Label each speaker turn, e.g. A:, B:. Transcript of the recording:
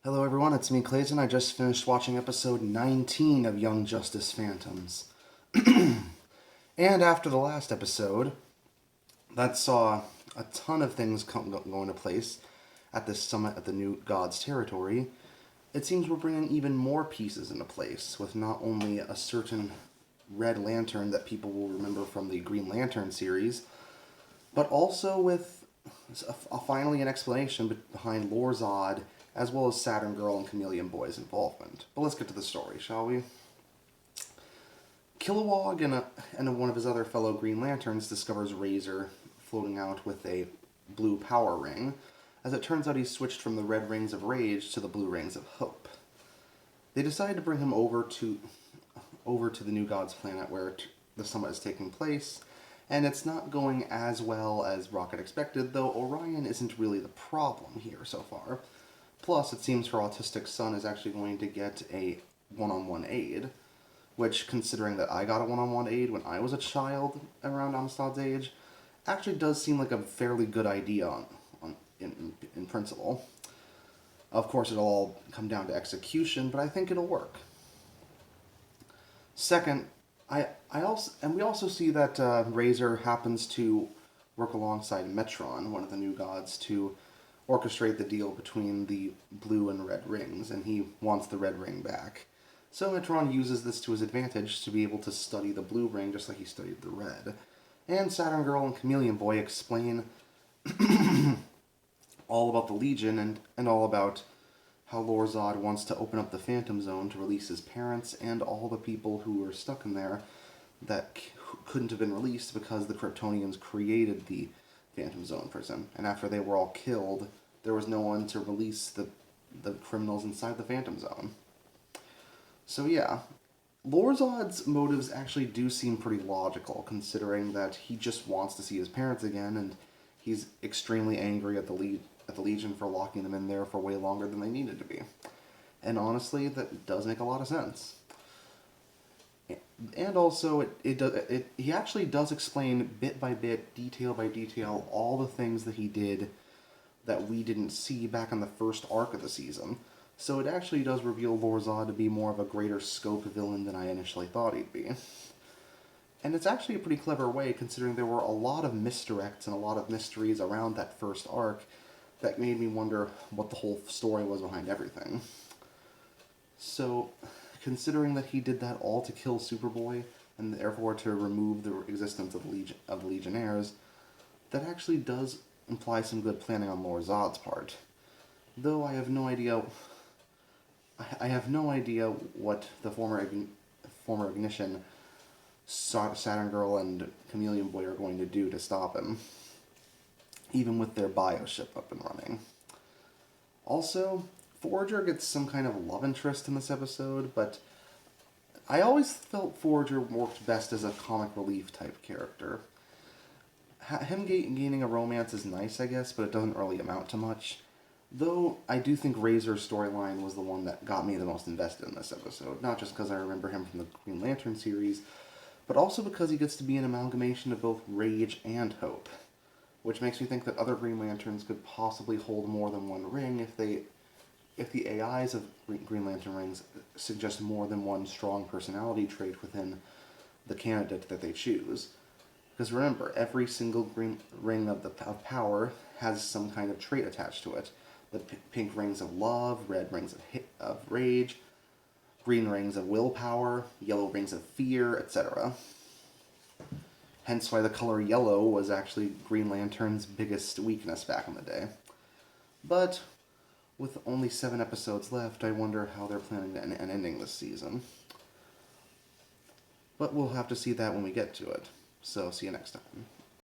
A: Hello everyone, it's me Clayton. I just finished watching episode 19 of Young Justice Phantoms. And after the last episode, that saw a ton of things go into place at this summit at the New Gods territory, it seems we're bringing even more pieces into place, with not only a certain Red Lantern that people will remember from the Green Lantern series, but also with finally an explanation behind Lorzod, as well as Saturn Girl and Chameleon Boy's involvement. But let's get to the story, shall we? Kilowog and one of his other fellow Green Lanterns discovers Razor floating out with a blue power ring. As it turns out, he's switched from the red rings of rage to the blue rings of hope. They decide to bring him over to the New Gods planet where the summit is taking place, and it's not going as well as Rocket expected, though Orion isn't really the problem here so far. Plus, it seems her autistic son is actually going to get a one-on-one aid, which, considering that I got a one-on-one aid when I was a child around Amistad's age, actually does seem like a fairly good idea in principle. Of course, it'll all come down to execution, but I think it'll work. Second, we also see that Razor happens to work alongside Metron, one of the New Gods, to orchestrate the deal between the blue and red rings, and he wants the red ring back. So Metron uses this to his advantage to be able to study the blue ring just like he studied the red. And Saturn Girl and Chameleon Boy explain all about the Legion and all about how Lorzod wants to open up the Phantom Zone to release his parents and all the people who were stuck in there that couldn't have been released because the Kryptonians created the Phantom Zone prison. And after they were all killed, there was no one to release the criminals inside the Phantom Zone. So yeah, Lorzod's motives actually do seem pretty logical, considering that he just wants to see his parents again, and he's extremely angry at the Legion for locking them in there for way longer than they needed to be. And honestly, that does make a lot of sense. And also, he actually does explain bit by bit, detail by detail, all the things that he did that we didn't see back in the first arc of the season. So it actually does reveal Lorzod to be more of a greater scope villain than I initially thought he'd be. And it's actually a pretty clever way, considering there were a lot of misdirects and a lot of mysteries around that first arc that made me wonder what the whole story was behind everything. So, considering that he did that all to kill Superboy, and therefore to remove the existence of the Legionnaires, that actually does imply some good planning on Lorzod's part. Though I have no idea what the former Ignition, Saturn Girl, and Chameleon Boy are going to do to stop him, even with their bioship up and running. Also, Forager gets some kind of love interest in this episode, but I always felt Forager worked best as a comic relief type character. Him gaining a romance is nice, I guess, but it doesn't really amount to much. Though, I do think Razor's storyline was the one that got me the most invested in this episode, not just because I remember him from the Green Lantern series, but also because he gets to be an amalgamation of both rage and hope, which makes me think that other Green Lanterns could possibly hold more than one ring if the AIs of Green Lantern rings suggest more than one strong personality trait within the candidate that they choose. Because remember, every single green ring of power has some kind of trait attached to it. The pink rings of love, red rings of rage, green rings of willpower, yellow rings of fear, etc. Hence why the color yellow was actually Green Lantern's biggest weakness back in the day. But with only 7 episodes left, I wonder how they're planning on ending this season. But we'll have to see that when we get to it. So, see you next time.